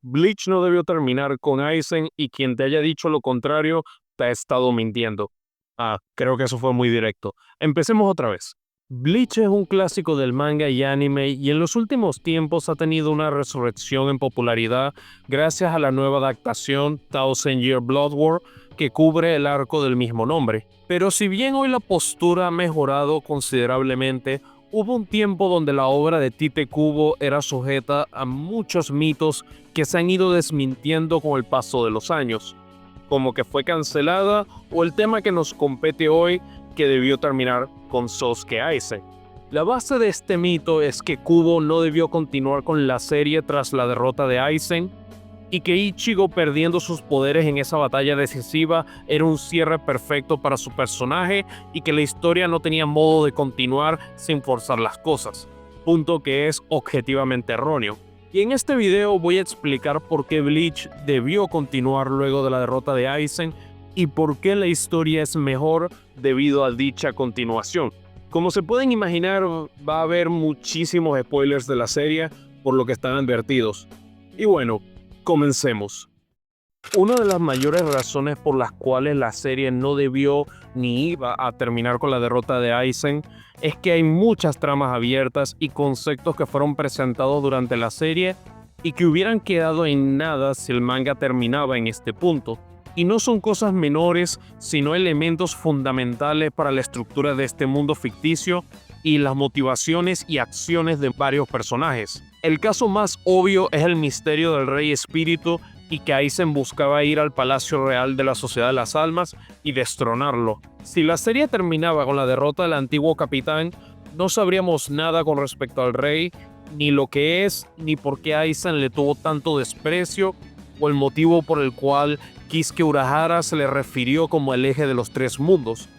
Bleach no debió terminar con Aizen y quien te haya dicho lo contrario te ha estado mintiendo. Creo que eso fue muy directo. Empecemos otra vez. Bleach es un clásico del manga y anime y en los últimos tiempos ha tenido una resurrección en popularidad gracias a la nueva adaptación Thousand Year Blood War que cubre el arco del mismo nombre. Pero si bien hoy la postura ha mejorado considerablemente, hubo un tiempo donde la obra de Tite Kubo era sujeta a muchos mitos que se han ido desmintiendo con el paso de los años, como que fue cancelada o el tema que nos compete hoy que debió terminar con Sasuke Aizen. La base de este mito es que Kubo no debió continuar con la serie tras la derrota de Aizen y que Ichigo perdiendo sus poderes en esa batalla decisiva era un cierre perfecto para su personaje y que la historia no tenía modo de continuar sin forzar las cosas, punto que es objetivamente erróneo. Y en este video voy a explicar por qué Bleach debió continuar luego de la derrota de Aizen y por qué la historia es mejor debido a dicha continuación. Como se pueden imaginar, va a haber muchísimos spoilers de la serie, por lo que están advertidos. Y bueno, comencemos. Una de las mayores razones por las cuales la serie no debió ni iba a terminar con la derrota de Aizen es que hay muchas tramas abiertas y conceptos que fueron presentados durante la serie y que hubieran quedado en nada si el manga terminaba en este punto. Y no son cosas menores, sino elementos fundamentales para la estructura de este mundo ficticio y las motivaciones y acciones de varios personajes. El caso más obvio es el misterio del Rey Espíritu y que Aizen buscaba ir al Palacio Real de la Sociedad de las Almas y destronarlo. Si la serie terminaba con la derrota del antiguo capitán, no sabríamos nada con respecto al rey, ni lo que es, ni por qué Aizen le tuvo tanto desprecio, o el motivo por el cual Kisuke Urahara se le refirió como el eje de los tres mundos.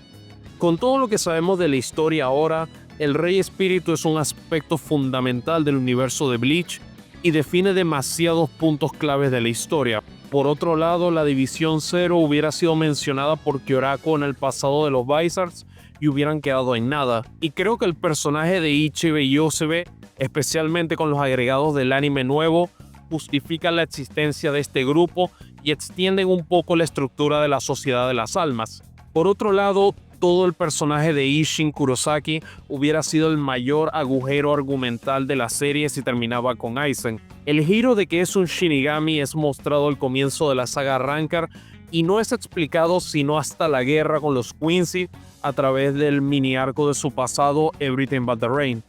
Con todo lo que sabemos de la historia ahora, el Rey Espíritu es un aspecto fundamental del universo de Bleach y define demasiados puntos claves de la historia. Por otro lado, la División Zero hubiera sido mencionada por Kyorako en el pasado de los Vizards y hubieran quedado en nada. Y creo que el personaje de Ichibe y Yosebe, especialmente con los agregados del anime nuevo, justifican la existencia de este grupo y extienden un poco la estructura de la Sociedad de las Almas. Por otro lado, todo el personaje de Isshin Kurosaki hubiera sido el mayor agujero argumental de la serie si terminaba con Aizen. El giro de que es un Shinigami es mostrado al comienzo de la saga Rancor y no es explicado sino hasta la guerra con los Quincy a través del mini arco de su pasado Everything But The Rain.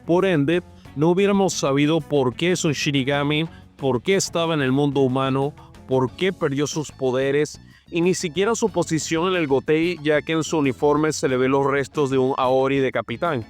Por ende, no hubiéramos sabido por qué es un Shinigami, por qué estaba en el mundo humano, por qué perdió sus poderes y ni siquiera su posición en el Gotei, ya que en su uniforme se le ve los restos de un Aori de capitán.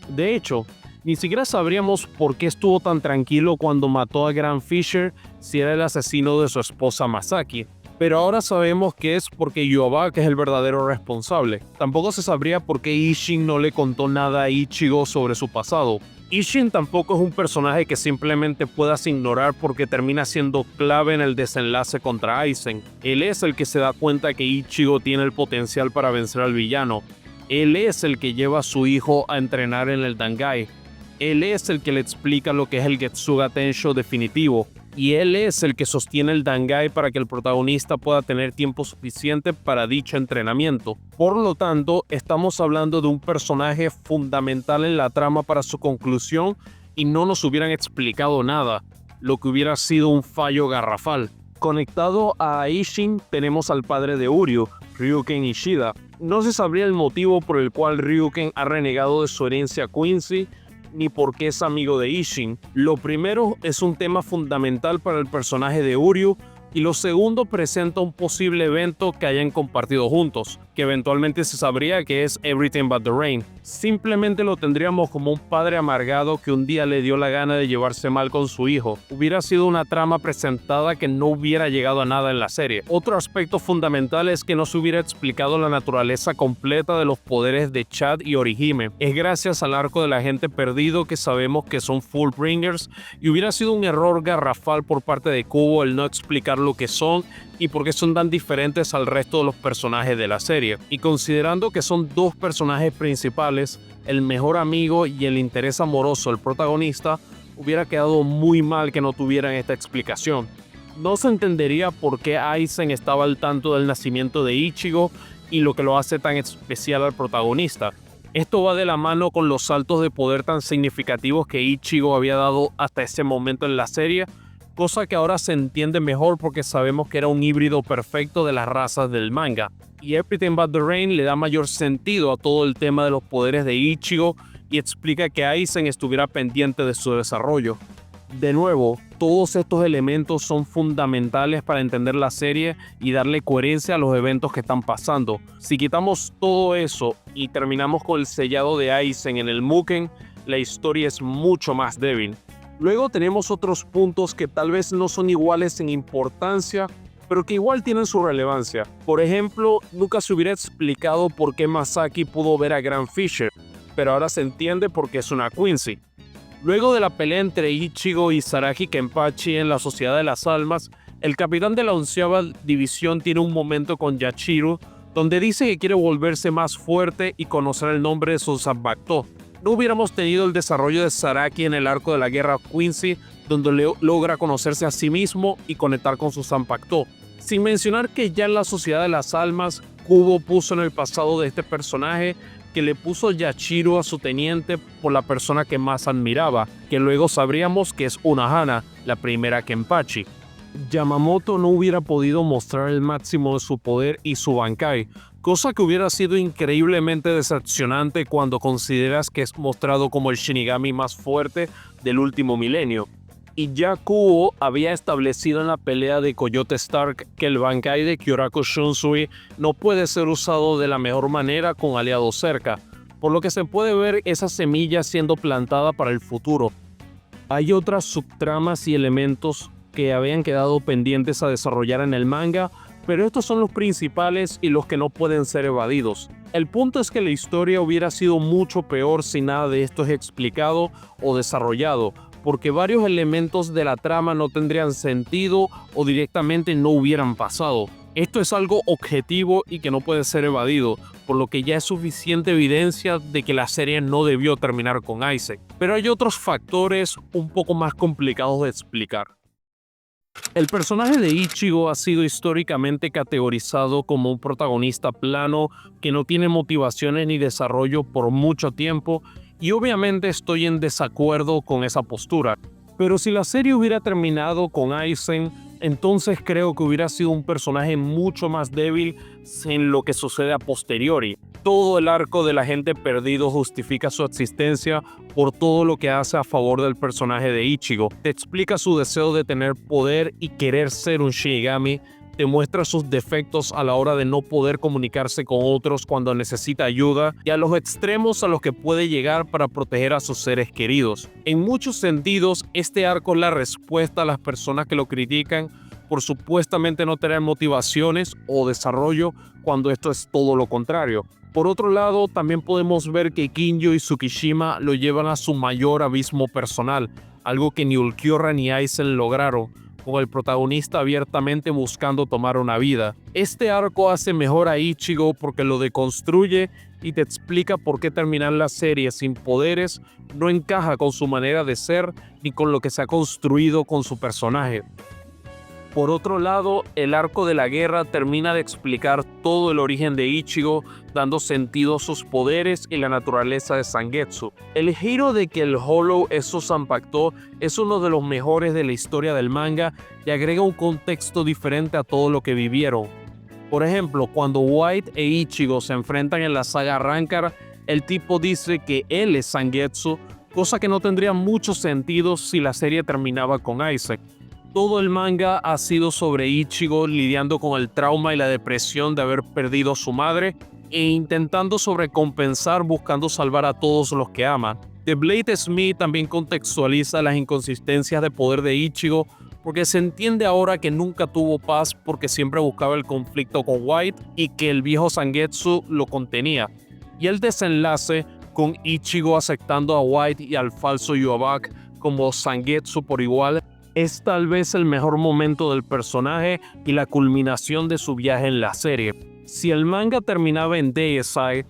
De hecho, ni siquiera sabríamos por qué estuvo tan tranquilo cuando mató a Grant Fisher si era el asesino de su esposa Masaki. Pero ahora sabemos que es porque Yobak es el verdadero responsable. Tampoco se sabría por qué Isshin no le contó nada a Ichigo sobre su pasado. Isshin tampoco es un personaje que simplemente puedas ignorar porque termina siendo clave en el desenlace contra Aizen. Él es el que se da cuenta que Ichigo tiene el potencial para vencer al villano. Él es el que lleva a su hijo a entrenar en el Dangai. Él es el que le explica lo que es el Getsuga Tensho definitivo. Y él es el que sostiene el Dangai para que el protagonista pueda tener tiempo suficiente para dicho entrenamiento. Por lo tanto, estamos hablando de un personaje fundamental en la trama para su conclusión y no nos hubieran explicado nada, lo que hubiera sido un fallo garrafal. Conectado a Isshin tenemos al padre de Uryu, Ryuken Ishida. No se sabría el motivo por el cual Ryuken ha renegado de su herencia Quincy, ni por qué es amigo de Isshin. Lo primero es un tema fundamental para el personaje de Uryu y lo segundo presenta un posible evento que hayan compartido juntos, que eventualmente se sabría que es Everything But The Rain. Simplemente lo tendríamos como un padre amargado que un día le dio la gana de llevarse mal con su hijo. Hubiera sido una trama presentada que no hubiera llegado a nada en la serie. Otro aspecto fundamental es que no se hubiera explicado la naturaleza completa de los poderes de Chad y Orihime. Es gracias al arco del agente perdido que sabemos que son Fullbringers y hubiera sido un error garrafal por parte de Kubo el no explicar lo que son y por qué son tan diferentes al resto de los personajes de la serie. Y considerando que son dos personajes principales, el mejor amigo y el interés amoroso del protagonista, hubiera quedado muy mal que no tuvieran esta explicación. No se entendería por qué Aizen estaba al tanto del nacimiento de Ichigo y lo que lo hace tan especial al protagonista. Esto va de la mano con los saltos de poder tan significativos que Ichigo había dado hasta ese momento en la serie, cosa que ahora se entiende mejor porque sabemos que era un híbrido perfecto de las razas del manga. Y Everything But the Rain le da mayor sentido a todo el tema de los poderes de Ichigo y explica que Aizen estuviera pendiente de su desarrollo. De nuevo, todos estos elementos son fundamentales para entender la serie y darle coherencia a los eventos que están pasando. Si quitamos todo eso y terminamos con el sellado de Aizen en el Mugen, la historia es mucho más débil. Luego tenemos otros puntos que tal vez no son iguales en importancia, pero que igual tienen su relevancia. Por ejemplo, nunca se hubiera explicado por qué Masaki pudo ver a Grand Fisher, pero ahora se entiende porque es una Quincy. Luego de la pelea entre Ichigo y Saraki Kenpachi en la Sociedad de las Almas, el capitán de la 11ª División tiene un momento con Yachiru donde dice que quiere volverse más fuerte y conocer el nombre de su Zanpakuto. No hubiéramos tenido el desarrollo de Saraki en el arco de la guerra Quincy, donde logra conocerse a sí mismo y conectar con su Zanpakuto. Sin mencionar que ya en la Sociedad de las Almas, Kubo puso en el pasado de este personaje que le puso Yachiru a su teniente por la persona que más admiraba, que luego sabríamos que es Unohana, la primera Kenpachi. Yamamoto no hubiera podido mostrar el máximo de su poder y su Bankai, cosa que hubiera sido increíblemente decepcionante cuando consideras que es mostrado como el Shinigami más fuerte del último milenio. Y ya Kubo había establecido en la pelea de Coyote Stark que el Bankai de Kyoraku Shunsui no puede ser usado de la mejor manera con aliados cerca, por lo que se puede ver esa semilla siendo plantada para el futuro. Hay otras subtramas y elementos que habían quedado pendientes a desarrollar en el manga, pero estos son los principales y los que no pueden ser evadidos. El punto es que la historia hubiera sido mucho peor si nada de esto es explicado o desarrollado, porque varios elementos de la trama no tendrían sentido o directamente no hubieran pasado. Esto es algo objetivo y que no puede ser evadido, por lo que ya es suficiente evidencia de que la serie no debió terminar con Isaac. Pero hay otros factores un poco más complicados de explicar. El personaje de Ichigo ha sido históricamente categorizado como un protagonista plano que no tiene motivaciones ni desarrollo por mucho tiempo, y obviamente estoy en desacuerdo con esa postura. Pero si la serie hubiera terminado con Aizen, entonces creo que hubiera sido un personaje mucho más débil en lo que sucede a posteriori. Todo el arco del agente perdido justifica su existencia por todo lo que hace a favor del personaje de Ichigo. Te explica su deseo de tener poder y querer ser un Shinigami, te muestra sus defectos a la hora de no poder comunicarse con otros cuando necesita ayuda y a los extremos a los que puede llegar para proteger a sus seres queridos. En muchos sentidos, este arco es la respuesta a las personas que lo critican por supuestamente no tener motivaciones o desarrollo cuando esto es todo lo contrario. Por otro lado, también podemos ver que Kinjo y Tsukishima lo llevan a su mayor abismo personal, algo que ni Ulquiorra ni Aizen lograron, con el protagonista abiertamente buscando tomar una vida. Este arco hace mejor a Ichigo porque lo deconstruye y te explica por qué terminar la serie sin poderes no encaja con su manera de ser ni con lo que se ha construido con su personaje. Por otro lado, el arco de la guerra termina de explicar todo el origen de Ichigo, dando sentido a sus poderes y la naturaleza de Zangetsu. El giro de que el Hollow es su Zanpakuto es uno de los mejores de la historia del manga y agrega un contexto diferente a todo lo que vivieron. Por ejemplo, cuando White e Ichigo se enfrentan en la saga Rancor, el tipo dice que él es Zangetsu, cosa que no tendría mucho sentido si la serie terminaba con Isaac. Todo el manga ha sido sobre Ichigo lidiando con el trauma y la depresión de haber perdido a su madre e intentando sobrecompensar buscando salvar a todos los que aman. The Blade Smith también contextualiza las inconsistencias de poder de Ichigo porque se entiende ahora que nunca tuvo paz porque siempre buscaba el conflicto con White y que el viejo Zangetsu lo contenía. Y el desenlace con Ichigo aceptando a White y al falso Yhwach como Zangetsu por igual es tal vez el mejor momento del personaje y la culminación de su viaje en la serie. Si el manga terminaba en Deicide,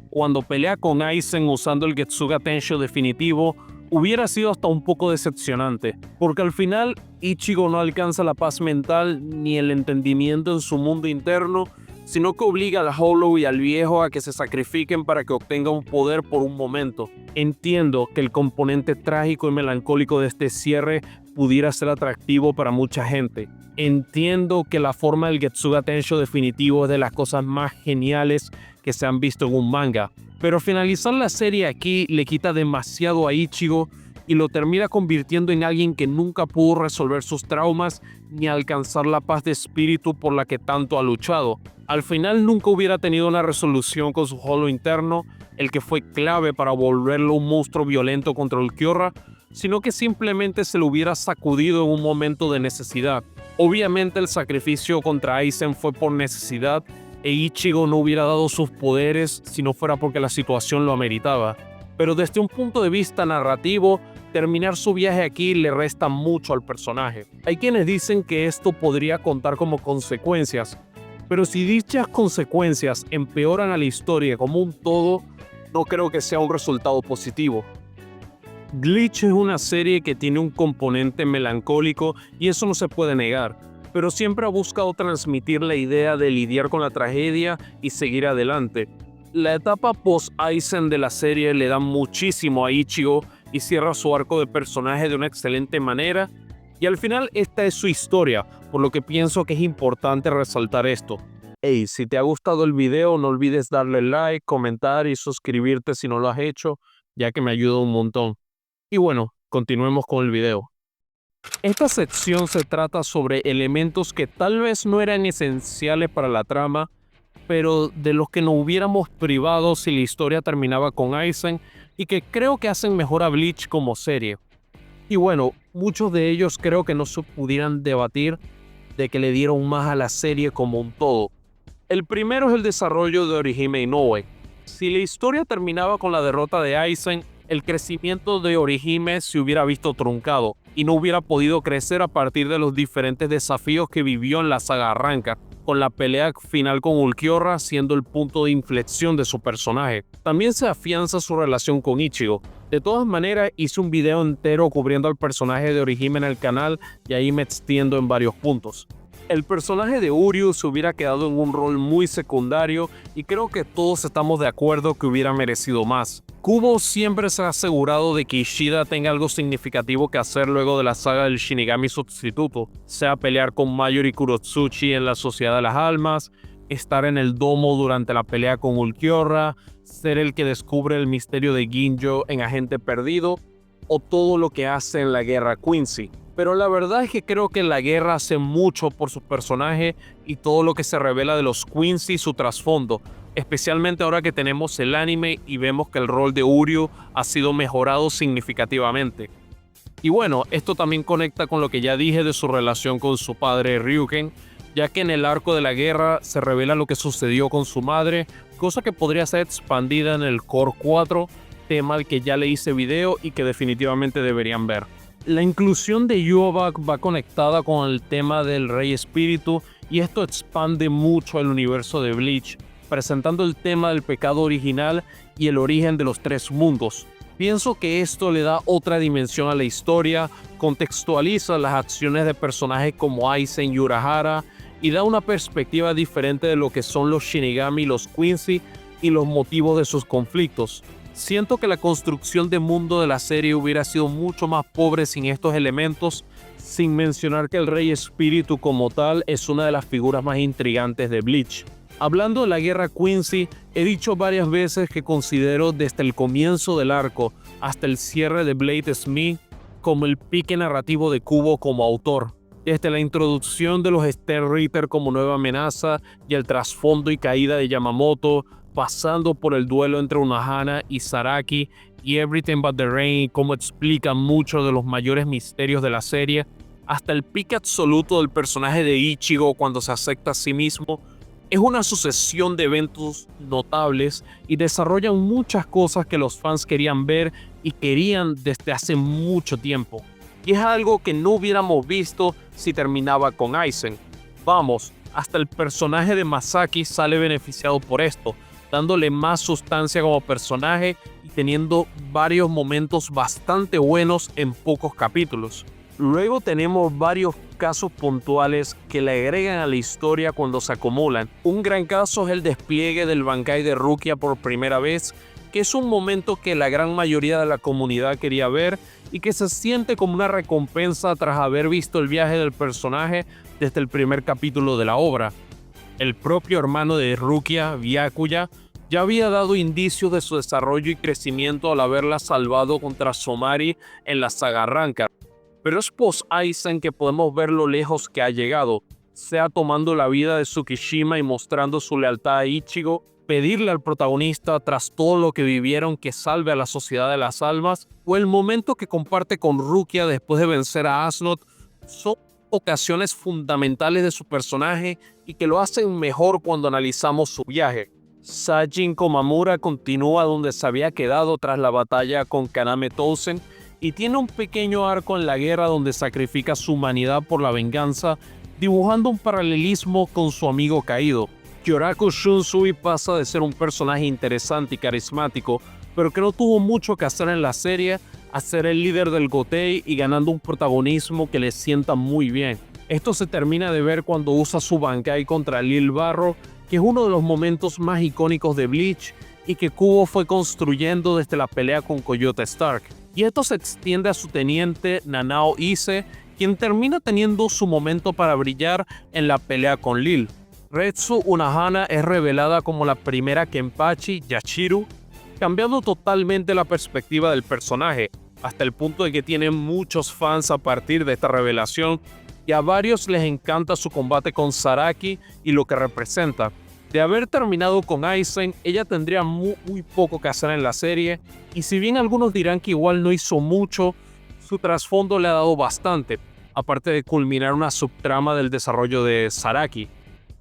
cuando pelea con Aizen usando el Getsuga Tensho definitivo, hubiera sido hasta un poco decepcionante, porque al final Ichigo no alcanza la paz mental ni el entendimiento en su mundo interno, sino que obliga al Hollow y al viejo a que se sacrifiquen para que obtenga un poder por un momento. Entiendo que el componente trágico y melancólico de este cierre pudiera ser atractivo para mucha gente. Entiendo que la forma del Getsuga Tensho definitivo es de las cosas más geniales que se han visto en un manga, pero finalizar la serie aquí le quita demasiado a Ichigo y lo termina convirtiendo en alguien que nunca pudo resolver sus traumas ni alcanzar la paz de espíritu por la que tanto ha luchado. Al final nunca hubiera tenido una resolución con su Hollow interno, el que fue clave para volverlo un monstruo violento contra Ulquiorra, sino que simplemente se lo hubiera sacudido en un momento de necesidad. Obviamente el sacrificio contra Aizen fue por necesidad e Ichigo no hubiera dado sus poderes si no fuera porque la situación lo ameritaba. Pero desde un punto de vista narrativo, terminar su viaje aquí le resta mucho al personaje. Hay quienes dicen que esto podría contar como consecuencias, pero si dichas consecuencias empeoran a la historia como un todo, no creo que sea un resultado positivo. Bleach es una serie que tiene un componente melancólico y eso no se puede negar, pero siempre ha buscado transmitir la idea de lidiar con la tragedia y seguir adelante. La etapa post-Aizen de la serie le da muchísimo a Ichigo y cierra su arco de personaje de una excelente manera, y al final esta es su historia, por lo que pienso que es importante resaltar esto. Hey, si te ha gustado el video no olvides darle like, comentar y suscribirte si no lo has hecho, ya que me ayuda un montón. Y bueno, continuemos con el video. Esta sección se trata sobre elementos que tal vez no eran esenciales para la trama, pero de los que nos hubiéramos privado si la historia terminaba con Aizen y que creo que hacen mejor a Bleach como serie. Y bueno, muchos de ellos creo que no se pudieran debatir de que le dieron más a la serie como un todo. El primero es el desarrollo de Orihime Inoue. Si la historia terminaba con la derrota de Aizen, el crecimiento de Orihime se hubiera visto truncado y no hubiera podido crecer a partir de los diferentes desafíos que vivió en la saga Arrancar, con la pelea final con Ulquiorra siendo el punto de inflexión de su personaje. También se afianza su relación con Ichigo. De todas maneras, hice un video entero cubriendo al personaje de Orihime en el canal y ahí me extiendo en varios puntos. El personaje de Uryu se hubiera quedado en un rol muy secundario y creo que todos estamos de acuerdo que hubiera merecido más. Kubo siempre se ha asegurado de que Ishida tenga algo significativo que hacer luego de la saga del Shinigami sustituto, sea pelear con Mayuri Kurotsuchi en la Sociedad de las Almas, estar en el domo durante la pelea con Ulquiorra, ser el que descubre el misterio de Ginjo en Agente Perdido, o todo lo que hace en la guerra Quincy. Pero la verdad es que creo que la guerra hace mucho por su personaje y todo lo que se revela de los Quincy y su trasfondo, especialmente ahora que tenemos el anime y vemos que el rol de Uryu ha sido mejorado significativamente. Y bueno, esto también conecta con lo que ya dije de su relación con su padre Ryuken, ya que en el arco de la guerra se revela lo que sucedió con su madre, cosa que podría ser expandida en el Core 4, tema al que ya le hice video y que definitivamente deberían ver. La inclusión de Yhwach va conectada con el tema del Rey Espíritu y esto expande mucho el universo de Bleach, presentando el tema del pecado original y el origen de los tres mundos. Pienso que esto le da otra dimensión a la historia, contextualiza las acciones de personajes como Aizen y Urahara y da una perspectiva diferente de lo que son los Shinigami y los Quincy y los motivos de sus conflictos. Siento que la construcción de mundo de la serie hubiera sido mucho más pobre sin estos elementos, sin mencionar que el Rey Espíritu como tal es una de las figuras más intrigantes de Bleach. Hablando de la guerra Quincy, he dicho varias veces que considero desde el comienzo del arco hasta el cierre de Blade Smith como el pique narrativo de Kubo como autor. Desde la introducción de los Stern Ritter como nueva amenaza y el trasfondo y caída de Yamamoto, pasando por el duelo entre Unohana y Zaraki y Everything But the Rain, como explica muchos de los mayores misterios de la serie, hasta el pique absoluto del personaje de Ichigo cuando se acepta a sí mismo, es una sucesión de eventos notables y desarrollan muchas cosas que los fans querían ver y querían desde hace mucho tiempo. Y es algo que no hubiéramos visto si terminaba con Aizen. Vamos, hasta el personaje de Masaki sale beneficiado por esto, dándole más sustancia como personaje y teniendo varios momentos bastante buenos en pocos capítulos. Luego tenemos varios casos puntuales que le agregan a la historia cuando se acumulan. Un gran caso es el despliegue del Bankai de Rukia por primera vez, que es un momento que la gran mayoría de la comunidad quería ver y que se siente como una recompensa tras haber visto el viaje del personaje desde el primer capítulo de la obra. El propio hermano de Rukia, Byakuya, ya había dado indicios de su desarrollo y crecimiento al haberla salvado contra Somari en la saga Rancor. Pero es post-Aizen que podemos ver lo lejos que ha llegado, sea tomando la vida de Tsukishima y mostrando su lealtad a Ichigo, pedirle al protagonista tras todo lo que vivieron que salve a la Sociedad de las Almas, o el momento que comparte con Rukia después de vencer a Asnod, son ocasiones fundamentales de su personaje y que lo hacen mejor cuando analizamos su viaje. Sajin Komamura continúa donde se había quedado tras la batalla con Kaname Tousen y tiene un pequeño arco en la guerra donde sacrifica su humanidad por la venganza, dibujando un paralelismo con su amigo caído. Kyoraku Shunsui pasa de ser un personaje interesante y carismático, pero que no tuvo mucho que hacer en la serie, a ser el líder del Gotei y ganando un protagonismo que le sienta muy bien. Esto se termina de ver cuando usa su Bankai contra Lil Barro, que es uno de los momentos más icónicos de Bleach y que Kubo fue construyendo desde la pelea con Coyote Stark. Y esto se extiende a su teniente Nanao Ise, quien termina teniendo su momento para brillar en la pelea con Lil. Retsu Unahana es revelada como la primera Kenpachi Yachiru, cambiando totalmente la perspectiva del personaje, hasta el punto de que tiene muchos fans a partir de esta revelación, y a varios les encanta su combate con Saraki y lo que representa. De haber terminado con Aizen, ella tendría muy poco que hacer en la serie, y si bien algunos dirán que igual no hizo mucho, su trasfondo le ha dado bastante, aparte de culminar una subtrama del desarrollo de Saraki.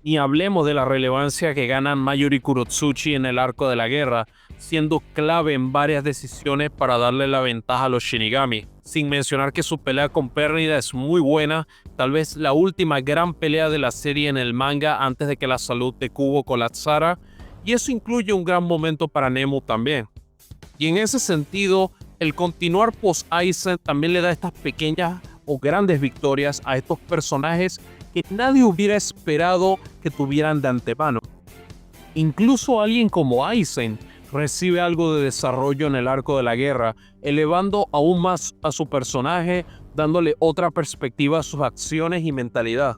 Ni hablemos de la relevancia que gana Mayuri Kurotsuchi en el arco de la guerra, siendo clave en varias decisiones para darle la ventaja a los Shinigami. Sin mencionar que su pelea con Pérnida es muy buena, tal vez la última gran pelea de la serie en el manga antes de que la salud de Kubo colapsara, y eso incluye un gran momento para Nemu también. Y en ese sentido, el continuar post-Aizen también le da estas pequeñas o grandes victorias a estos personajes que nadie hubiera esperado que tuvieran de antemano. Incluso alguien como Aizen recibe algo de desarrollo en el arco de la guerra, elevando aún más a su personaje, dándole otra perspectiva a sus acciones y mentalidad.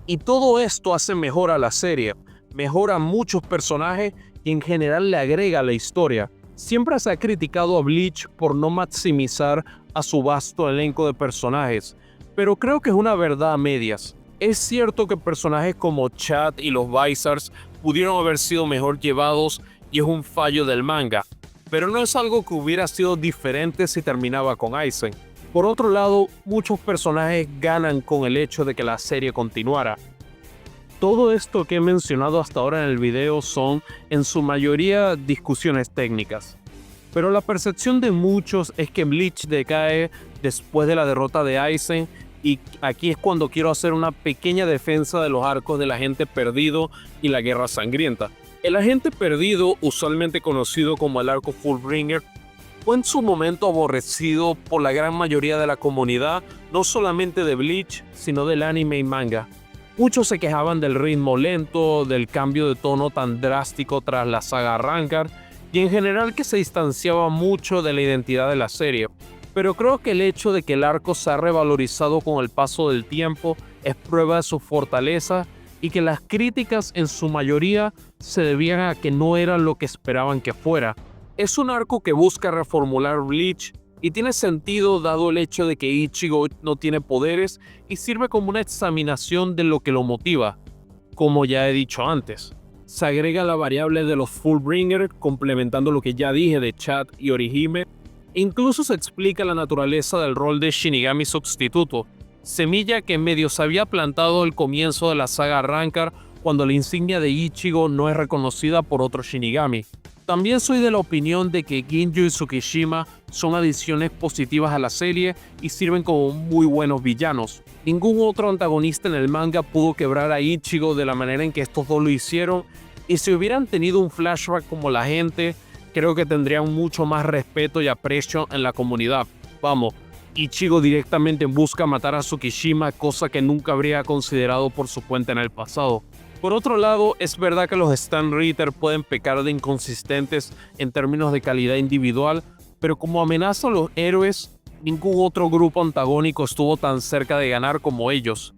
Y todo esto hace mejor a la serie, mejora a muchos personajes y en general le agrega a la historia. Siempre se ha criticado a Bleach por no maximizar a su vasto elenco de personajes, pero creo que es una verdad a medias. Es cierto que personajes como Chad y los Vizars pudieron haber sido mejor llevados y es un fallo del manga, pero no es algo que hubiera sido diferente si terminaba con Aizen. Por otro lado, muchos personajes ganan con el hecho de que la serie continuara. Todo esto que he mencionado hasta ahora en el video son, en su mayoría, discusiones técnicas. Pero la percepción de muchos es que Bleach decae después de la derrota de Aizen, y aquí es cuando quiero hacer una pequeña defensa de los arcos del Agente Perdido y la Guerra Sangrienta. El Agente Perdido, usualmente conocido como el arco Fullbringer, fue en su momento aborrecido por la gran mayoría de la comunidad, no solamente de Bleach, sino del anime y manga. Muchos se quejaban del ritmo lento, del cambio de tono tan drástico tras la saga Rancor, y en general que se distanciaba mucho de la identidad de la serie. Pero creo que el hecho de que el arco se ha revalorizado con el paso del tiempo es prueba de su fortaleza y que las críticas en su mayoría se debían a que no era lo que esperaban que fuera. Es un arco que busca reformular Bleach y tiene sentido dado el hecho de que Ichigo no tiene poderes y sirve como una examinación de lo que lo motiva. Como ya he dicho antes, se agrega la variable de los Fullbringer complementando lo que ya dije de Chad y Orihime. Incluso se explica la naturaleza del rol de Shinigami sustituto, semilla que medio se había plantado al comienzo de la saga Rancor cuando la insignia de Ichigo no es reconocida por otro Shinigami. También soy de la opinión de que Ginyu y Tsukishima son adiciones positivas a la serie y sirven como muy buenos villanos. Ningún otro antagonista en el manga pudo quebrar a Ichigo de la manera en que estos dos lo hicieron, Y si hubieran tenido un flashback como la gente, creo que tendrían mucho más respeto y aprecio en la comunidad. Vamos, Ichigo directamente busca matar a Tsukishima, cosa que nunca habría considerado por su cuenta en el pasado. Por otro lado, es verdad que los Stan Ritter pueden pecar de inconsistentes en términos de calidad individual, pero como amenaza a los héroes, ningún otro grupo antagónico estuvo tan cerca de ganar como ellos.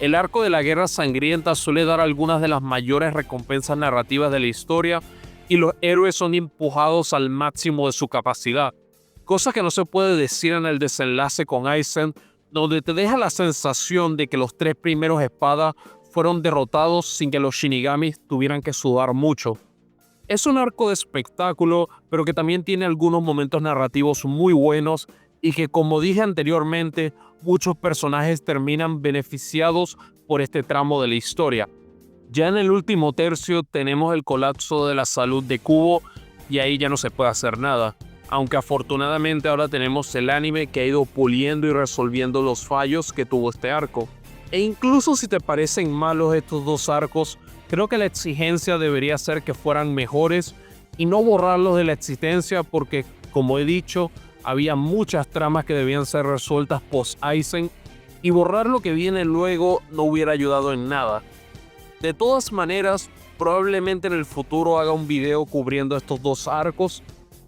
El arco de la Guerra Sangrienta suele dar algunas de las mayores recompensas narrativas de la historia y los héroes son empujados al máximo de su capacidad, cosa que no se puede decir en el desenlace con Aizen, donde te deja la sensación de que los 3 primeros espadas fueron derrotados sin que los Shinigamis tuvieran que sudar mucho. Es un arco de espectáculo, pero que también tiene algunos momentos narrativos muy buenos y que, como dije anteriormente, muchos personajes terminan beneficiados por este tramo de la historia. Ya en el último tercio tenemos el colapso de la salud de Kubo y ahí ya no se puede hacer nada. Aunque afortunadamente ahora tenemos el anime que ha ido puliendo y resolviendo los fallos que tuvo este arco. E incluso si te parecen malos estos 2 arcos, creo que la exigencia debería ser que fueran mejores y no borrarlos de la existencia porque, como he dicho, había muchas tramas que debían ser resueltas post-Aizen y borrar lo que viene luego no hubiera ayudado en nada. De todas maneras, probablemente en el futuro haga un video cubriendo estos 2 arcos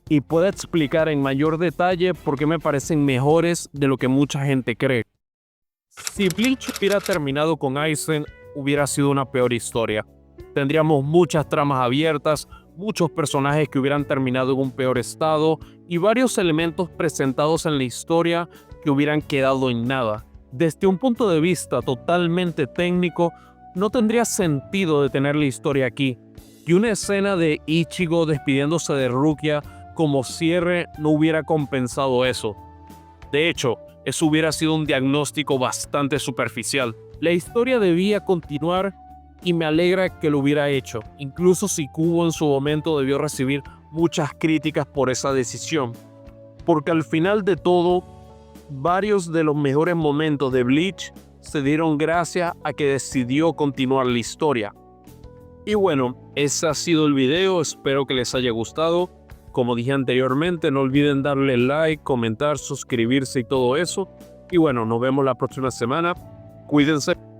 y pueda explicar en mayor detalle por qué me parecen mejores de lo que mucha gente cree. Si Bleach hubiera terminado con Aizen, hubiera sido una peor historia. Tendríamos muchas tramas abiertas, muchos personajes que hubieran terminado en un peor estado y varios elementos presentados en la historia que hubieran quedado en nada. Desde un punto de vista totalmente técnico, no tendría sentido detener la historia aquí, y una escena de Ichigo despidiéndose de Rukia como cierre no hubiera compensado eso. De hecho, eso hubiera sido un diagnóstico bastante superficial. La historia debía continuar y me alegra que lo hubiera hecho, incluso si Kubo en su momento debió recibir muchas críticas por esa decisión. Porque al final de todo, varios de los mejores momentos de Bleach se dieron gracias a que decidió continuar la historia. Y bueno, ese ha sido el video, espero que les haya gustado. Como dije anteriormente, no olviden darle like, comentar, suscribirse y todo eso. Y bueno, nos vemos la próxima semana. Cuídense.